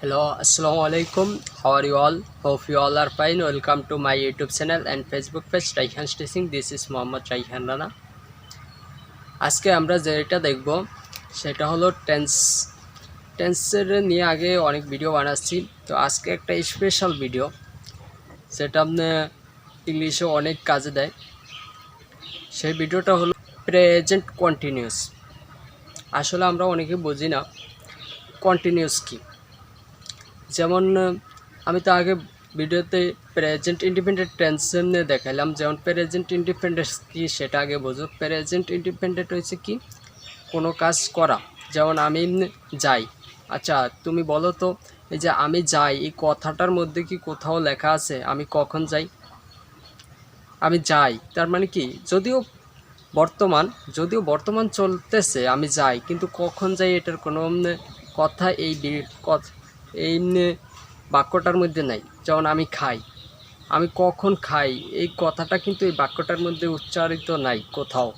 Hello, Assalamu alaikum. How are you all? Hope you all are fine. Welcome to my YouTube channel and Facebook page Raihan Stitching. This is Mohammad Raihan Rana. আজকে আমরা যেটা দেখব সেটা হলো টেন্সের নিয়ে আগে অনেক ভিডিও বানাচ্ছি। তো আজকে একটা স্পেশাল ভিডিও যেটা আপনি ইংলিশে অনেক কাজে দেয়। সেই ভিডিওটা হলো প্রেজেন্ট কন্টিনিউয়াস। আসলে আমরা অনেকে বুঝি না কন্টিনিউয়াস কি। যেমন আমি তো আগে ভিডিওতে প্রেজেন্ট ইন্ডিপেন্ডেন্ট টেন্স নিয়ে দেখালাম, যেমন প্রেজেন্ট ইন্ডিপেন্ডেন্স কি সেটা আগে বোঝো। প্রেজেন্ট ইন্ডিপেন্ডেন্ট হয়েছে কি কোনো কাজ করা। যেমন আমি যাই, আচ্ছা তুমি বলো তো এই যে আমি যাই এই কথাটার মধ্যে কি কোথাও লেখা আছে আমি কখন যাই? আমি যাই তার মানে কি যদিও বর্তমান চলতেছে আমি যাই, কিন্তু কখন যাই এটার কোনো কথা এই বাক্যটার মধ্যে নাই। যেমন আমি খাই, আমি কখন খাই এই কথাটা কিন্তু এই বাক্যটার মধ্যে উচ্চারিত নাই কোথাও।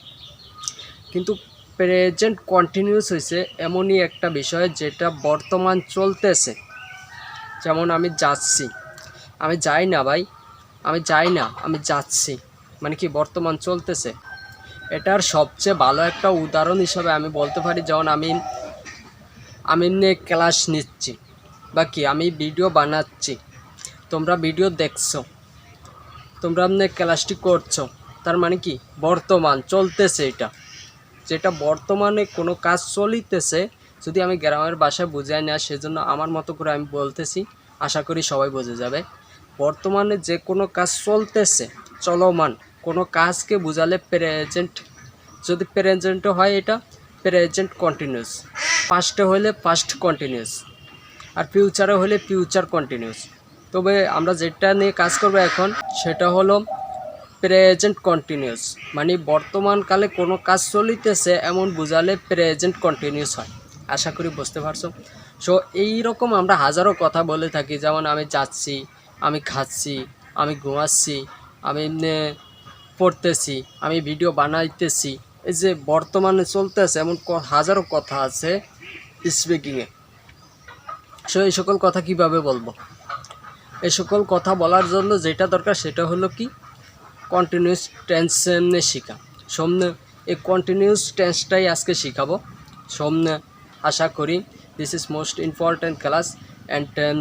কিন্তু প্রেজেন্ট কন্টিনিউয়াস হয়েছে এমনই একটা বিষয় যেটা বর্তমান চলতেছে। যেমন আমি যাচ্ছি, আমি যাই না ভাই, আমি যাই না, আমি যাচ্ছি, মানে কি বর্তমান চলতেছে। এটার সবচেয়ে ভালো একটা উদাহরণ হিসাবে আমি বলতে পারি, যেমন আমি ক্লাস নিচ্ছি বা কি আমি ভিডিও বানাচ্ছি, তোমরা ভিডিও দেখছো, তোমরা ক্লাসটি করছো, তার মানে কি বর্তমান চলতেছে। এটা যেটা বর্তমানে কোনো কাজ চলিতেছে, যদি আমি গ্রামের ভাষায় বুঝাই না সেজন্য আমার মতো করে আমি বলতেছি, আশা করি সবাই বুঝে যাবে। বর্তমানে যে কোনো কাজ চলতেছে, চলমান কোনো কাজকে বোঝালে প্রেজেন্ট, যদি প্রেজেন্টে হয় এটা প্রেজেন্ট কন্টিনিউয়াস, পাস্টে হলে পাস্ট কন্টিনিউয়াস, আর ফিউচারে হলে ফিউচার কন্টিনিউয়াস। তবে আমরা যেটা নিয়ে কাজ করব এখন সেটা হলো প্রেজেন্ট কন্টিনিউয়াস, মানে বর্তমানকালে কোনো কাজ চলিতেছে এমন বোঝালে প্রেজেন্ট কন্টিনিউয়াস হয়। আশা করি বুঝতে পারছো। সো এইরকম আমরা হাজারো কথা বলে থাকি, যেমন আমি যাচ্ছি, আমি খাচ্ছি, আমি ঘুমাচ্ছি, আমি পড়তেছি, আমি ভিডিও বানাইতেছি। এই যে বর্তমানে চলতেছে এমন হাজারো কথা আছে স্পিকিংয়ে। সো এই সকল কথা কিভাবে বলবো? এই সকল কথা বলার জন্য যেটা দরকার সেটা হলো কি কন্টিনিউয়াস টেন্স শেখা। সামনে এই কন্টিনিউয়াস টেন্সটাই আজকে শেখাবো সামনে। আশা করি this is most important class and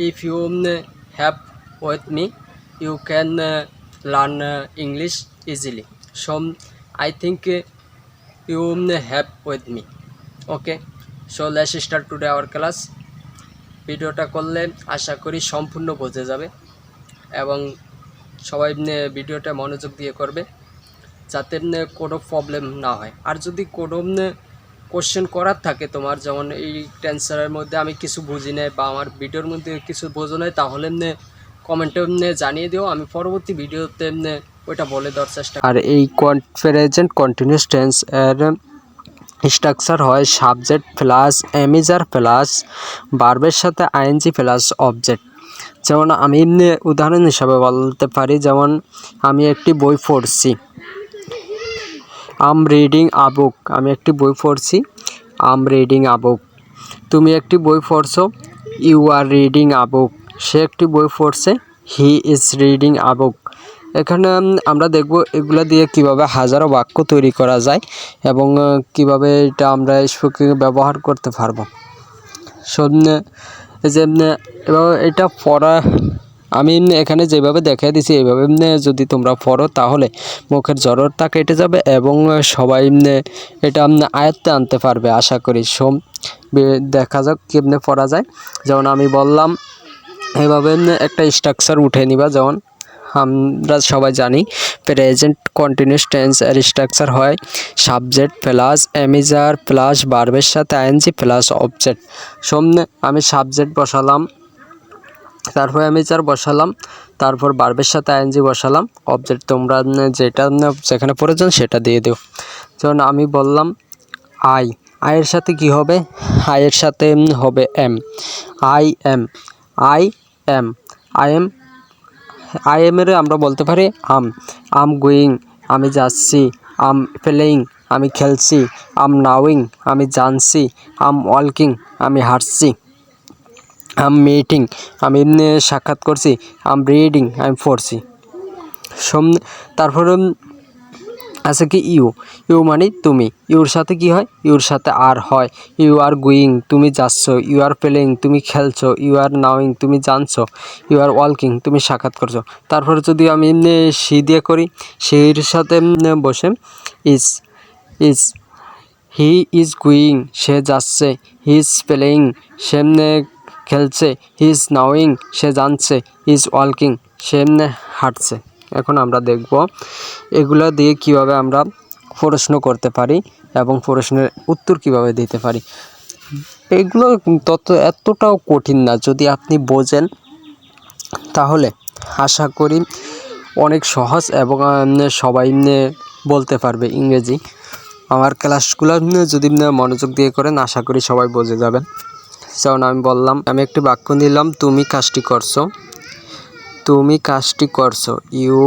if you have with me you can learn English easily. So I think you have with me. Okay, so let's start today our class. ভিডিওটা করলে আশা করি সম্পূর্ণ বোঝা যাবে এবং সবাই ভিডিওটা মনোযোগ দিয়ে করবে যাতে কোনো প্রবলেম না হয়। আর যদি কোনো কোশ্চেন করার থাকে তোমার, যেমন এই টেন্সের মধ্যে আমি কিছু বুঝি নাই বা আমার ভিডিওর মধ্যে কিছু বোঝো নাই, তাহলে কমেন্টে জানিয়ে দিও, আমি পরবর্তী ভিডিওতে ওইটা বলে দেওয়ার চেষ্টা। আর এই প্রেজেন্ট কন্টিনিউয়াস টেন্স এর স্ট্রাকচার হয় সাবজেক্ট প্লাস এমিজার প্লাস ভার্বের সাথে আইএনজি প্লাস অবজেক্ট। যেমন আমি উদাহরণ হিসাবে বলতে পারি, যেমন আমি একটি বই পড়ছি, আম রিডিং আ বুক, আমি একটি বই পড়ছি, আম রিডিং আ বুক। তুমি একটি বই পড়ছো, ইউ আর রিডিং আ বুক। সে একটি বই পড়ছে, হি ইজ রিডিং আ বুক। এখানে আমরা দেখব এগুলো দিয়ে কিভাবে হাজারো বাক্য তৈরি করা যায় এবং কিভাবে এটা আমরা স্পিকিংয়ে ব্যবহার করতে পারবো। এই যে এটা পড়া আমি এখানে যেভাবে দেখাই দিছি এইভাবে যদি তোমরা পড়ো তাহলে মুখের জড়তা কেটে যাবে এবং সবাই এটা আয়ত্তে আনতে পারবে আশা করি। দেখা যাক কেমনে পড়া যায়। যেমন আমি বললাম এভাবে একটা স্ট্রাকচার উঠে নিবা। যেমন আমরা সবাই জানি প্রেজেন্ট কন্টিনিউয়াস টেন্স এর স্ট্রাকচার হয় সাবজেক্ট প্লাস এমিজার প্লাস ভার্বের সাথে আইএনজি প্লাস অবজেক্ট। সামনে আমি সাবজেক্ট বসালাম, তারপর এমিজার বসালাম, তারপর ভার্বের সাথে আইএনজি বসালাম, অবজেক্ট তোমরা যেটা যেখানে প্রয়োজন সেটা দিয়ে দিও। যেমন আমি বললাম আয়ের সাথে কি হবে? আয়ের সাথে হবে am, I am, I am, I am এর আমরা বলতে পারি আম গোয়িং, আমি যাচ্ছি, আম প্লেয়িং, আমি খেলছি, আম নাউইং, আমি জানছি, আম ওয়াকিং, আমি হাঁটছি। আই এম মিটিং, আমি সাক্ষাৎ করছি। আই এম রিডিং, আমি পড়ছি। তারপরে আছে কি ইউ, ইউ মানে তুমি। ইউর সাথে কি হয়? ইউর সাথে আর হয়। ইউ আর গোয়িং, তুমি যাচ্ছ। ইউ আর প্লেয়িং, তুমি খেলছো। ইউ আর নাউইং, তুমি জানছো। ইউ আর ওয়াকিং, তুমি সাক্ষাৎ করছো। তারপরে যদি আমি সি দিয়ে করি, সির সাথে বসে is, is he is going, সে যাচ্ছে। হি ইজ প্লেয়িং, সে খেলছে। হি ইজ নাউইং, সে জানছে। হি ইজ ওয়াকিং, সে হাঁটছে। এখন আমরা দেখব এগুলো দিয়ে কিভাবে আমরা প্রশ্ন করতে পারি এবং প্রশ্নের উত্তর কিভাবে দিতে পারি। এগুলো এতটাও কঠিন না, যদি আপনি বোঝেন তাহলে আশা করি অনেক সহজ এবং সবাই বলতে পারবে ইংরেজি। আমার ক্লাসগুলো যদি মনোযোগ দিয়ে করেন আশা করি সবাই বুঝে যাবেন। যেমন আমি বললাম, আমি একটি বাক্য দিলাম, তুমি কাজটি করছো। তুমি কাজটি করছো। ইউ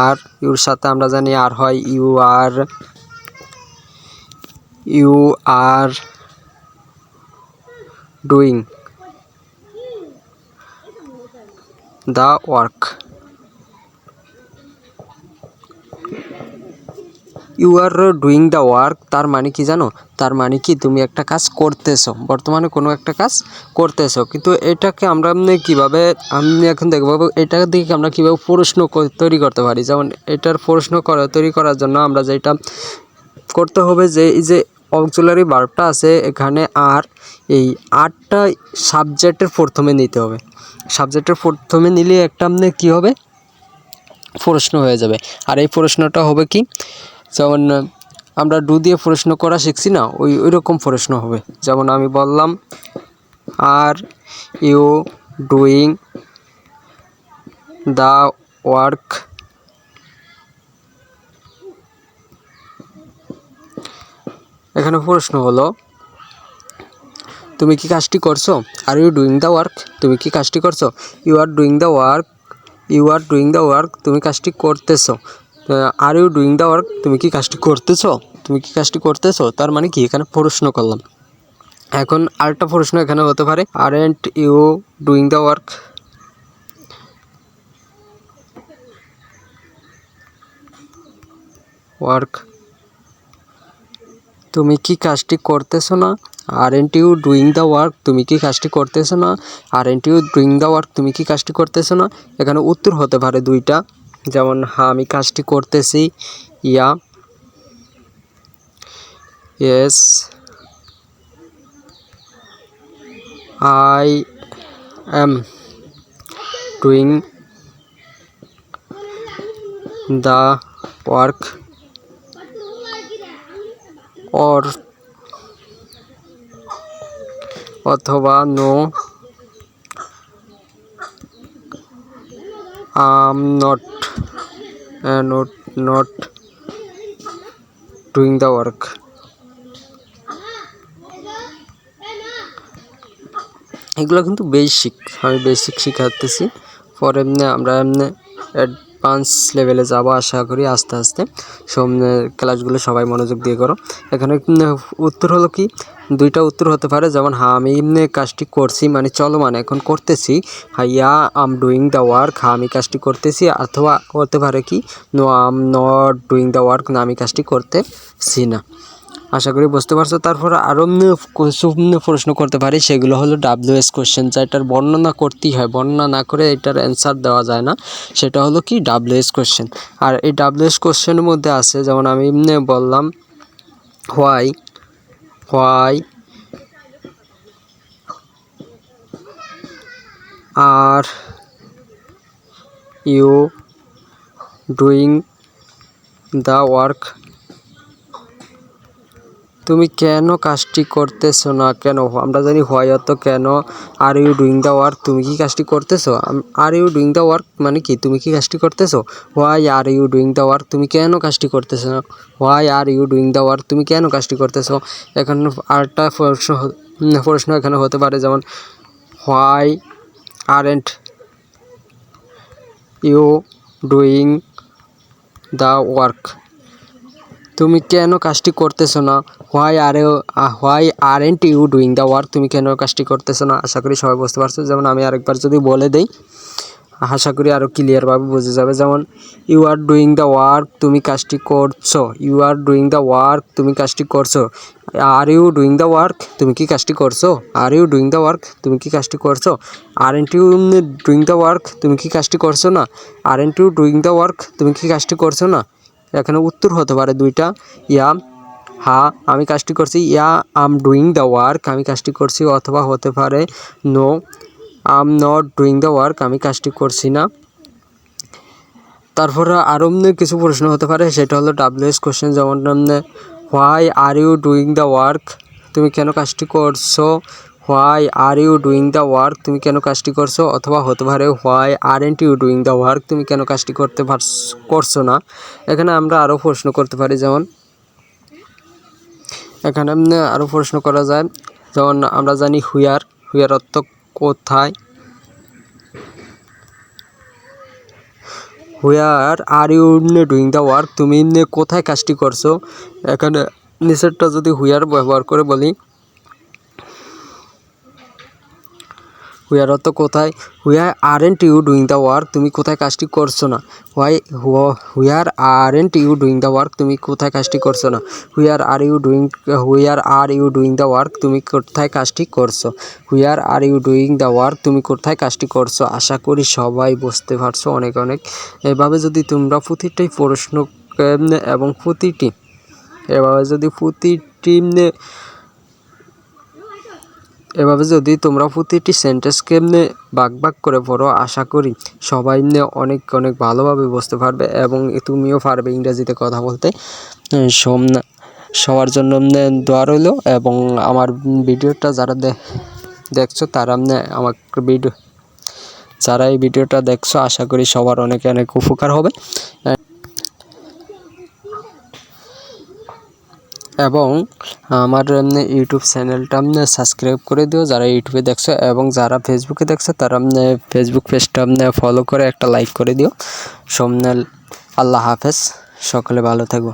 আর, ইউর সাথে আমরা জানি আর হয়। You are doing the work. You are doing the work, তার মানে কি জানো? তার মানে কি তুমি একটা কাজ করতেছো, বর্তমানে কোনো একটা কাজ করতেছো। কিন্তু এটাকে আমরা কীভাবে, আমি এখন দেখবো এটা দিকে আমরা কীভাবে প্রশ্ন তৈরি করতে পারি। যেমন এটার প্রশ্ন তৈরি করার জন্য আমরা যেটা করতে হবে, যে এই যে অক্সিলারি ভার্বটা আছে এখানে, আর এই আরটা সাবজেক্টের প্রথমে নিতে হবে। সাবজেক্টের প্রথমে নিলে একটা কী হবে? প্রশ্ন হয়ে যাবে। আর এই প্রশ্নটা হবে কি, যেমন আমরা ডু দিয়ে প্রশ্ন করা শিখছি না, ওই রকম প্রশ্ন হবে। যেমন আমি বললাম, are you doing the work. এখানে প্রশ্ন হলো, তুমি কি কাজটি করছো? Are you doing the work, তুমি কি কাজটি করছো? You are doing the work, you are doing the work, তুমি কাজটি করতেছো। Are you doing the work, তুমি কি কাজটি করতেছো? তুমি কি কাজটি করতেছো, তার মানে কি এখানে প্রশ্ন করলাম। এখন আরেকটা প্রশ্ন এখানে হতে পারে, aren't you doing the work. Work, তুমি কি কাজটি করতেছো না? Aren't you doing the work, তুমি কি কাজটি করতেছো না? Aren't you doing the work, তুমি কি কাজটি করতেছো না? এখানে উত্তর হতে পারে দুইটা, যেমন হ্যাঁ আমি কাজটি করতেছি। Yeah, yes I am doing the work. Or, অথবা no um not doing the work. এগুলো কিন্তু বেসিক, আমি বেসিক শিখাতেছি। পরে আমরা অ্যাডভান্স লেভেলে যাব আশা করি আস্তে আস্তে। ক্লাসগুলো সবাই মনোযোগ দিয়ে করো। এখানে উত্তর হলো কি, দুইটা উত্তর হতে পারে। যেমন হ্যাঁ আমি কাজটি করছি মানে চলমান, এখন করতেছি। Yeah I'm doing the work, হ্যাঁ আমি কাজটি করতেছি। অথবা হতে পারে কি, no um not doing the work, না আমি কাজটি করতেছি না। আশা করি বুঝতে পারছো। তারপর আরও কিছু প্রশ্ন করতে পারি, সেগুলো হলো WS কোশ্চেন, যেটার বর্ণনা করতেই হয়, বর্ণনা না করে এটার অ্যান্সার দেওয়া যায় না। সেটা হলো কি WS কোশ্চেন। আর এই WS কোশ্চেনের মধ্যে আছে, যেমন আমি বললাম why are you doing the work, তুমি কেন কাজটি করতেছো না? কেন, আমরা জানি হোয়াই অর্থ কেন। Are you doing the work, তুমি কি কাজটি করতেছো? Are you doing the work মানে কি, তুমি কি কাজটি করতেছো। Why are you doing the work, তুমি কেন কাজটি করতেছো না? Why are you doing the work, তুমি কেন কাজটি করতেছো? এখানে আরেকটা প্রশ্ন এখানে হতে পারে, যেমন why aren't you doing the work, তুমি কেন কাজটি করতেছো না? Why aren't you doing the work? তুমি কেন কাজটি করতেছো না? আশা করি সবাই বুঝতে পারছো। যেমন আমি আরেকবার যদি বলে দেই, আশা করি আরও ক্লিয়ারভাবে বুঝে যাবে। যেমন you are doing the work, তুমি কাজটি করছো। You are doing the work, তুমি কাজটি করছো। Are you doing the work, তুমি কি কাজটি করছো? Are you doing the work, তুমি কি কাজটি করছো? Aren't you doing the work, তুমি কি কাজটি করছো না? Aren't you doing the work, তুমি কি কাজটি করছো না? এখানে উত্তর হতে পারে দুইটা, ইয়া হ্যাঁ আমি কাজটি করছি, yeah I'm doing the work, আমি কাজটি করছি, অথবা হতে পারে no um not doing the work, আমি কাজটি করছি না। তারপরে আরও কিছু প্রশ্ন হতে পারে, সেটা হলো WH কোশ্চেন। যেমন why are you doing the work, তুমি কেন কাজটি করছো? Why are you doing the work, তুমি কেন কাজটি করছো? অথবা হতে পারে why aren't you doing the work, তুমি কেন কাজটি করছো না। এখানে আমরা আরও প্রশ্ন করতে পারি, যেমন এখানে আরও প্রশ্ন করা যায়। যেমন আমরা জানি হুইয়ার, হুইয়ার অর্থ কোথায়। Where are you doing the work, তুমি কোথায় কাজটি করছো। এখানে নিচেরটা যদি হুয়ার ব্যবহার করে বলি, হুয়ার অর্থ কোথায়। Where aren't you doing the work, তুমি কোথায় কাজটি করছো না। Where aren't you doing the work, তুমি কোথায় কাজটি করছো না। Where are you doing the work, তুমি কোথায় কাজটি করছো। Where are you doing the work, তুমি কোথায় কাজটি করছো। আশা করি সবাই বুঝতে পারছো অনেক অনেক। এভাবে যদি তোমরা প্রতিটি প্রশ্ন এবং প্রতিটি তোমরা প্রতিটি সেন্টেন্সকে ভাগ ভাগ করে পড়ো, আশা করি সবাই অনেক অনেক ভালোভাবে বুঝতে পারবে এবং তুমিও পারবে ইংরেজিতে কথা বলতে। সবার জন্য দোয়া রইল। এবং আমার ভিডিওটা যারা দেখছো তারা যারা এই ভিডিওটা দেখছো, আশা করি সবার অনেক অনেক উপকার হবে। এবং আমার ইউটিউব চ্যানেলটা সাবস্ক্রাইব করে দিও যারা ইউটিউবে দেখছো, এবং যারা ফেসবুকে দেখছো তারা ফেসবুক পেজটা ফলো করে একটা লাইক করে দিও। সোমনাল, আল্লাহ হাফেজ, সকলে ভালো থাকো।